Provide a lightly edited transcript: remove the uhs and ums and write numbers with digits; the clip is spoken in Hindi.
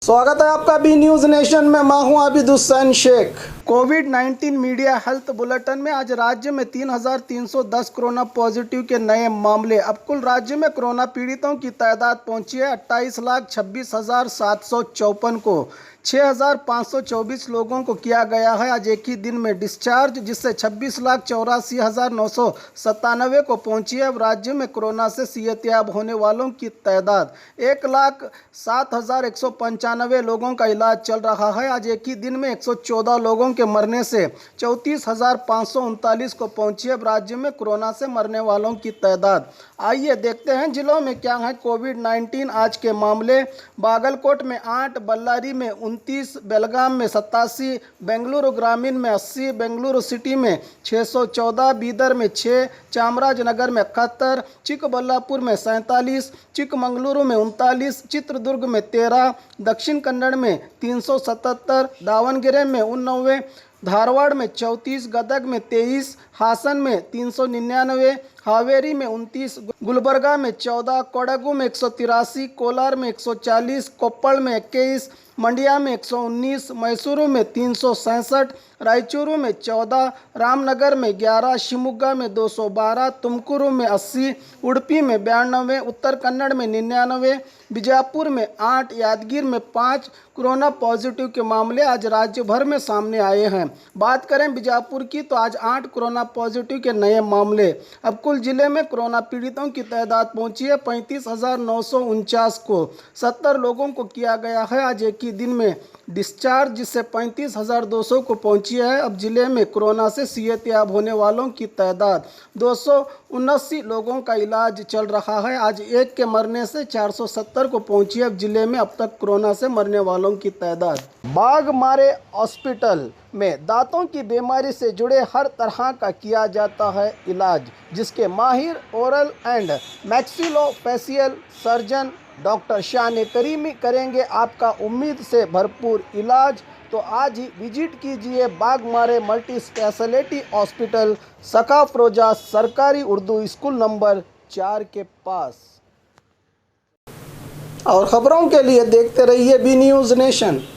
स्वागत है आपका बी न्यूज नेशन में। मैं हूं आबिद हुसैन शेख। कोविड-19 मीडिया हेल्थ बुलेटिन में आज राज्य में 3,310 कोरोना पॉजिटिव के नए मामले। अब कुल राज्य में कोरोना पीड़ितों की तादाद पहुंची है 28,26,754 को। 6,524 लोगों को किया गया है आज एक ही दिन में डिस्चार्ज, जिससे 26,84,997 को पहुंची है। अब राज्य में कोरोना से सेहतयाब होने वालों की तादाद 1,07,195 लोगों का इलाज चल रहा है। आज एक ही दिन में 114 लोगों के मरने से 34,539 को पहुंची है अब राज्य में कोरोना से मरने वालों की तादाद। आइए देखते हैं जिलों में क्या है कोविड-19 आज के मामले। बागलकोट में 8, बल्लारी में 29, बेलगाम में 87, बेंगलुरु ग्रामीण में 80, बेंगलुरु सिटी में 614, बीदर में 6, चामराजनगर में 71, चिकबल्लापुर में 47, चिकमंगलुरु में 39, चित्रदुर्ग में 13, दक्षिण कन्नड़ में 377, दावणगेरे में 89, धारवाड़ में 34, गदग में 23, हासन में 399, हावेरी में 29, गुलबर्गा में 14, कोडगु में 183, कोलार में 140, कोप्पल में 21, मंडिया में 119, मैसूरू में 367, रायचूरू में 14, रामनगर में 11, शिवमोगा में 212, तुमकुरू में 80, उडुपी में 92, उत्तर कन्नड़ में 99, बीजापुर में 8, यादगीर में 5 कोरोना पॉजिटिव के मामले आज राज्य भर में सामने आए हैं। बात करें बीजापुर की तो आज 8 कोरोना पॉजिटिव के नए मामले। अब कुल जिले में कोरोना पीड़ितों की तादाद पहुंची है 35,949 को। 70 लोगों को किया गया है आज एक ही दिन में डिस्चार्ज, जिससे 35,200 को पहुंची है। अब जिले में कोरोना से सेहतयाब होने वालों की तादाद 279 लोगों का इलाज चल रहा है। आज एक के मरने से 470 को पहुंची है अब जिले में अब तक कोरोना से मरने वालों की तादाद। बाघमारे हॉस्पिटल में दांतों की बीमारी से जुड़े हर तरह का किया जाता है इलाज, जिसके माहिर oral and maxillofacial surgeon doctor शान करीमी करेंगे आपका उम्मीद से भरपूर इलाज। तो आज ही विजिट कीजिए बाघमारे मल्टी स्पेशलिटी हॉस्पिटल, सकाफरोजा सरकारी उर्दू स्कूल नंबर 4 के पास। और खबरों के लिए देखते रहिए बी न्यूज़ नेशन।